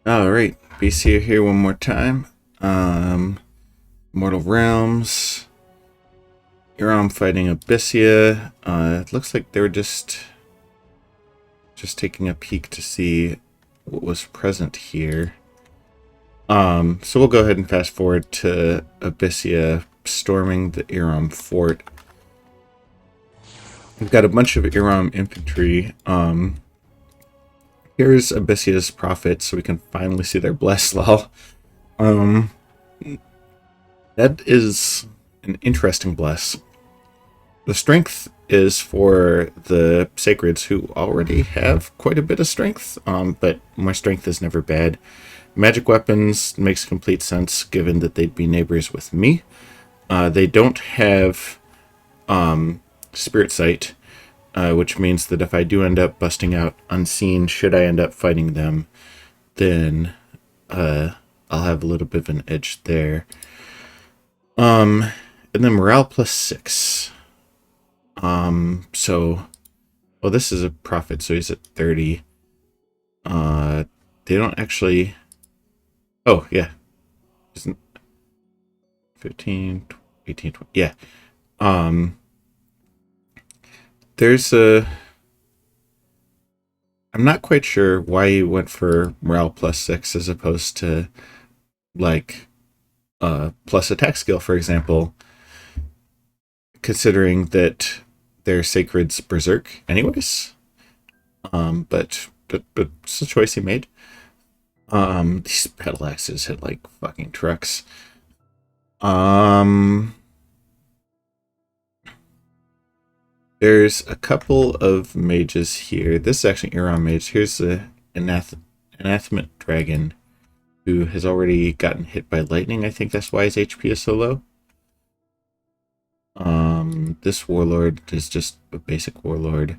Alright, BC here one more time. Mortal Realms. Iram fighting Abyssia. It looks like they were just taking a peek to see what was present here. So we'll go ahead and fast forward to Abyssia storming the Iram fort. We've got a bunch of Iram infantry. Here's Abyssia's prophet, so we can finally see their blessed lol. That is an interesting bless. The strength is for the sacreds who already have quite a bit of strength, but more strength is never bad. Magic weapons makes complete sense given that they'd be neighbors with me. They don't have spirit sight, which means that if I do end up busting out unseen, should I end up fighting them, then I'll have a little bit of an edge there. And then morale plus 6. Well, this is a prophet, so he's at 30. They don't actually. Oh, yeah. Isn't 15, 18, 20. Yeah. There's a. I'm not quite sure why he went for morale plus 6 as opposed to, like, plus attack skill, for example, considering that they're Sacred's Berserk anyways. But it's a choice he made. These battle axes hit like fucking trucks. There's a couple of mages here. This is actually Iram mage. Here's the Anathema Dragon, who has already gotten hit by lightning. I think that's why his HP is so low. This warlord is just a basic warlord.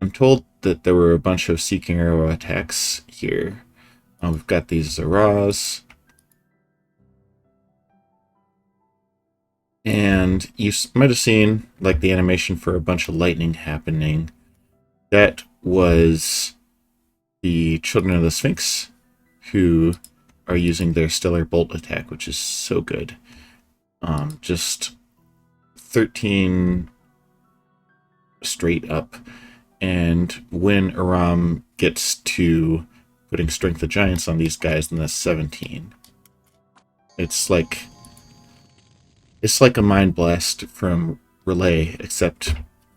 I'm told that there were a bunch of Seeking Arrow attacks here. We've got these Zaraz. And you might have seen like the animation for a bunch of lightning happening. That was the Children of the Sphinx, who are using their Stellar Bolt attack, which is so good. Just 13 straight up. And when Iram gets to putting Strength of Giants on these guys, then that's 17. It's like a Mind Blast from Relay, except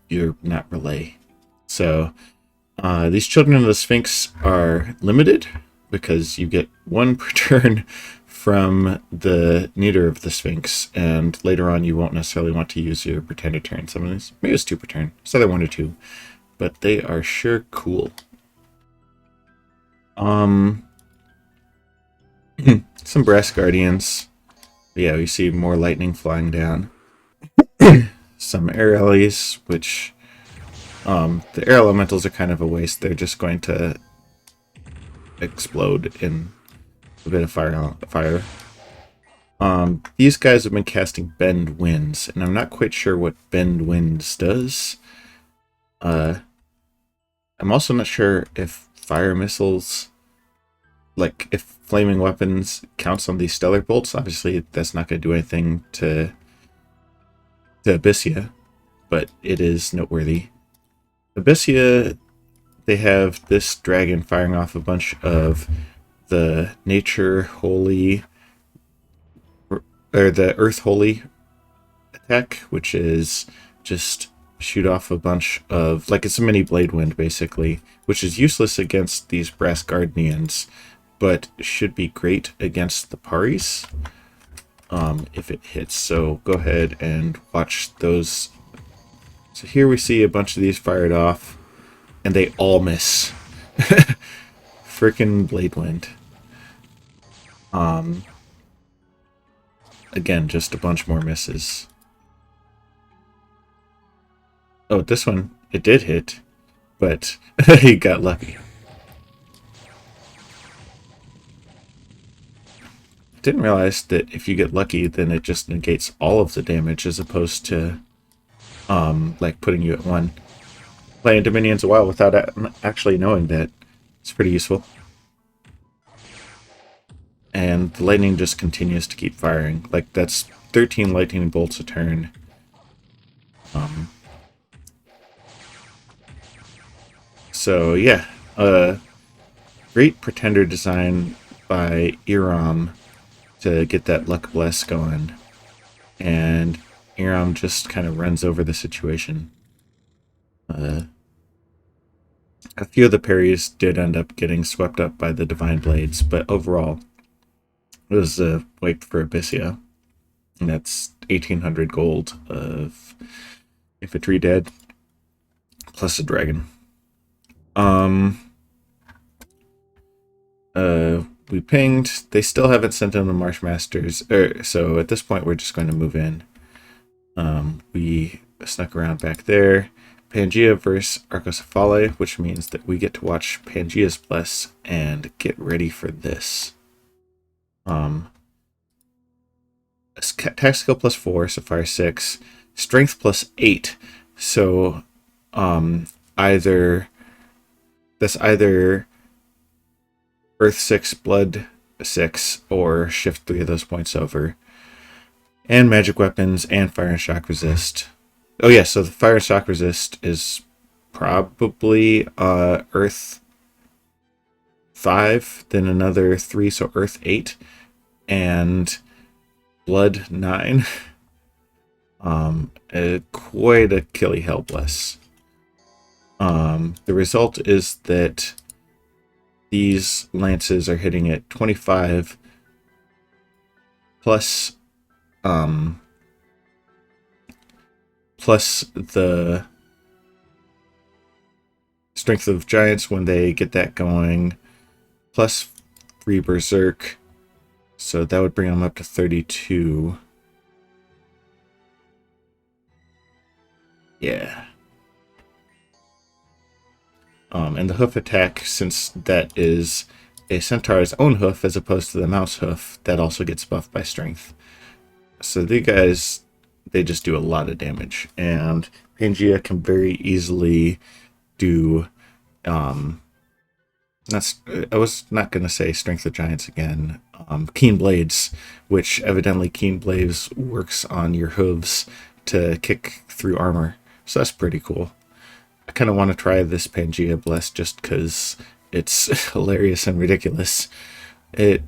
you're not Relay. So these Children of the Sphinx are limited because you get 1 per turn from the Kneader of the Sphinx, and later on you won't necessarily want to use your Pretender turn. Some of these, maybe it's 2 per turn. It's either 1 or 2, but they are sure cool. Some Brass Guardians. Yeah, we see more lightning flying down. Some air allies, which the air elementals are kind of a waste. They're just going to explode in a bit of fire. These guys have been casting Bend Winds, and I'm not quite sure what Bend Winds does. I'm also not sure if fire missiles, like if flaming weapons counts on these Stellar Bolts. Obviously, that's not going to do anything to Abyssia, but it is noteworthy. Abyssia, they have this dragon firing off a bunch of the Nature Holy, or the Earth Holy attack, which is just shoot off a bunch of, like, it's a mini Blade Wind, basically, which is useless against these Brass Guardians, but should be great against the Paris if it hits. So go ahead and watch those. So here we see a bunch of these fired off, and they all miss. Frickin' Blade Wind. Again, just a bunch more misses. Oh, this one, it did hit, but he got lucky. Didn't realize that if you get lucky, then it just negates all of the damage as opposed to like putting you at 1. Playing Dominions a while without actually knowing that. It's pretty useful. and the lightning just continues to keep firing. Like, that's 13 lightning bolts a turn. So yeah, great pretender design by Iram to get that luck bless going, and Iram just kind of runs over the situation. A few of the parries did end up getting swept up by the Divine Blades, but overall, it was a wipe for Abyssia. And that's 1,800 gold of infantry dead, plus a dragon. We pinged. They still haven't sent in the Marshmasters, so at this point we're just going to move in. We snuck around back there. Pangea versus Arcocephale, which means that we get to watch Pangea's Bless and get ready for this. Attack skill plus 4, so fire 6. Strength plus 8. So either Earth 6, Blood 6, or shift 3 of those points over. And magic weapons and fire and shock resist. Oh yeah, so the fire and shock resist is probably Earth 5, then another 3, so Earth 8, and Blood 9. Quite a killy Hellbless. The result is that these lances are hitting at 25 plus the strength of giants when they get that going, plus 3 berserk, so that would bring them up to 32. Yeah. And the hoof attack, since that is a centaur's own hoof as opposed to the mouse hoof, that also gets buffed by strength. So the guys, they just do a lot of damage, and Pangea can very easily do I was not going to say Strength of Giants again. Keen Blades, which evidently Keen Blades works on your hooves to kick through armor. So that's pretty cool. I kind of want to try this Pangea Bless just because it's hilarious and ridiculous. I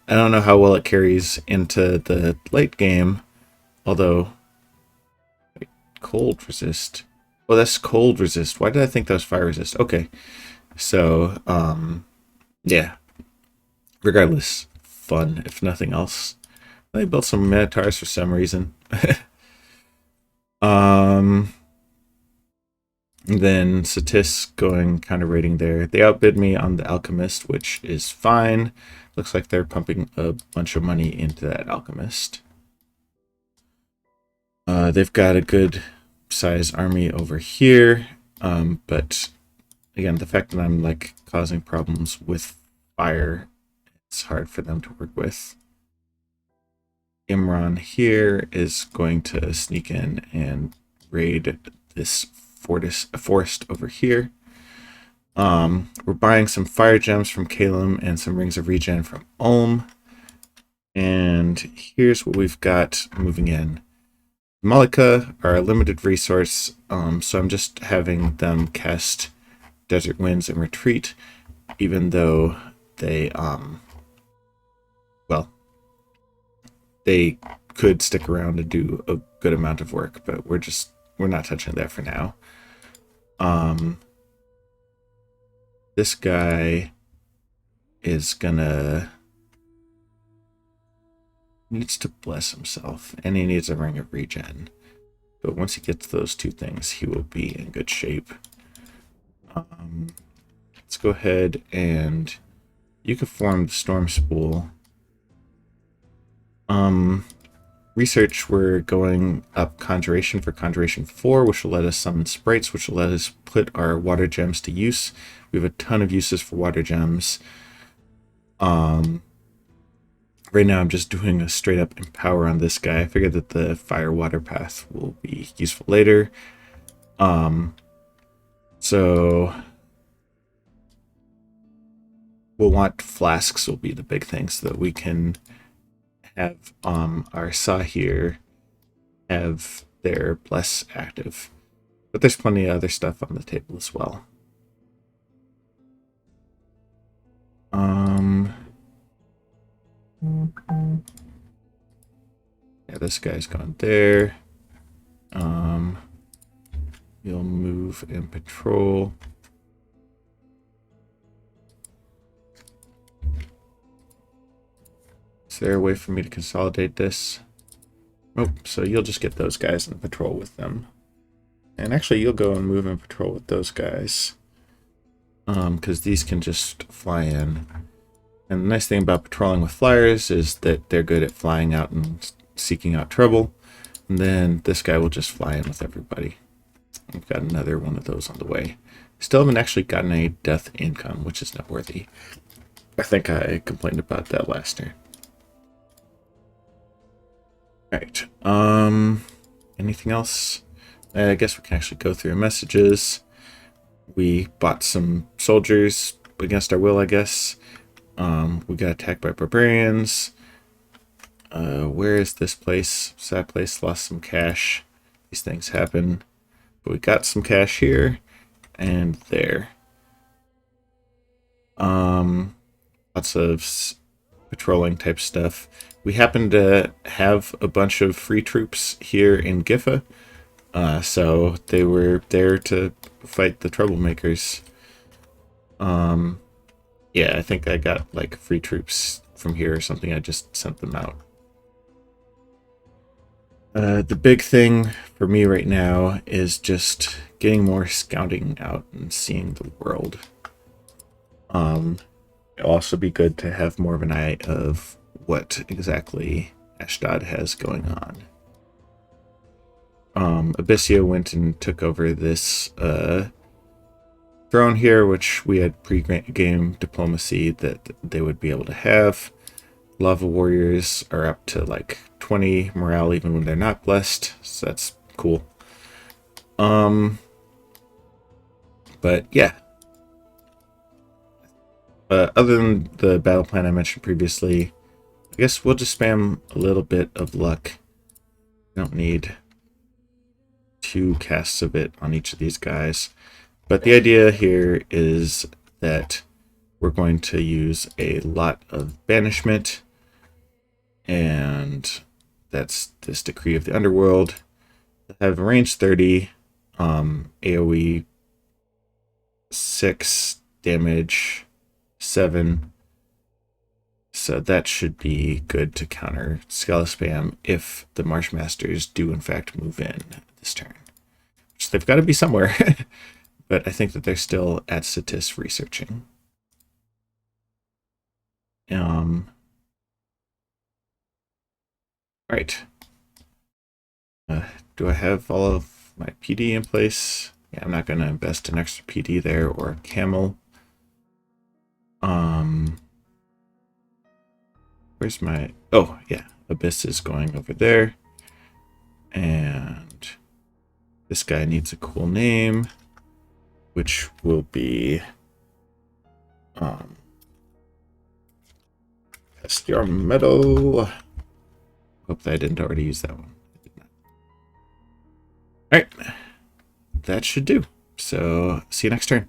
don't know how well it carries into the late game, although cold resist. Oh, that's cold resist. Why did I think that was fire resist? Okay. So, yeah. Regardless, fun, if nothing else. They built some Minotaurs for some reason. Then Satis going kind of raiding there. They outbid me on the Alchemist, which is fine. Looks like they're pumping a bunch of money into that Alchemist. They've got a good size army over here, but again, the fact that I'm like causing problems with fire, it's hard for them to work with. Imran here is going to sneak in and raid this forest over here. We're buying some fire gems from Kalem and some rings of regen from Ulm. And here's what we've got moving in. Malika are a limited resource, so I'm just having them cast Desert Winds and Retreat, even though they, well, they could stick around and do a good amount of work, but we're not touching that for now. This guy is needs to bless himself, and he needs a ring of regen. But once he gets those two things, he will be in good shape. Let's go ahead and you can form the Storm Spool. Research, we're going up Conjuration for Conjuration 4, which will let us summon sprites, which will let us put our water gems to use. We have a ton of uses for water gems. Right now I'm just doing a straight up empower on this guy. I figured that the fire water path will be useful later. So we'll want flasks will be the big thing so that we can have our saw here have their bless active. But there's plenty of other stuff on the table as well. Yeah, this guy's gone there. You'll move and patrol. Is there a way for me to consolidate this? Oh, so you'll just get those guys and patrol with them. And actually, you'll go and move and patrol with those guys. Because these can just fly in. And the nice thing about patrolling with flyers is that they're good at flying out and seeking out trouble. And then this guy will just fly in with everybody. We've got another one of those on the way. Still haven't actually gotten a death income, which is noteworthy. I think I complained about that last turn. Alright, anything else? I guess we can actually go through messages. We bought some soldiers against our will, I guess. We got attacked by barbarians. Where is this place? Sad place, lost some cash. These things happen. But we got some cash here and there. Lots of patrolling type stuff. We happen to have a bunch of free troops here in Giffa. So they were there to fight the troublemakers. Yeah, I think I got like free troops from here or something. I just sent them out. The big thing for me right now is just getting more scouting out and seeing the world. It'll also be good to have more of an eye of what exactly Ashdod has going on. Abyssea went and took over this throne here, which we had pre-game diplomacy that they would be able to have. Lava warriors are up to like 20 morale even when they're not blessed, so that's cool. But yeah. Other than the battle plan I mentioned previously, I guess we'll just spam a little bit of luck. Don't need 2 casts of it on each of these guys. But the idea here is that we're going to use a lot of banishment. And that's this Decree of the Underworld. I have range 30, AoE 6, damage 7. So that should be good to counter Scala spam if the Marshmasters do in fact move in this turn. Which they've got to be somewhere. But I think that they're still at Satis researching. Right. Do I have all of my PD in place? Yeah, I'm not going to invest an extra PD there or a camel. Where's my... Oh, yeah. Abyss is going over there. And this guy needs a cool name, which will be... Test your metal. Hope that I didn't already use that one. Alright. That should do. So, see you next turn.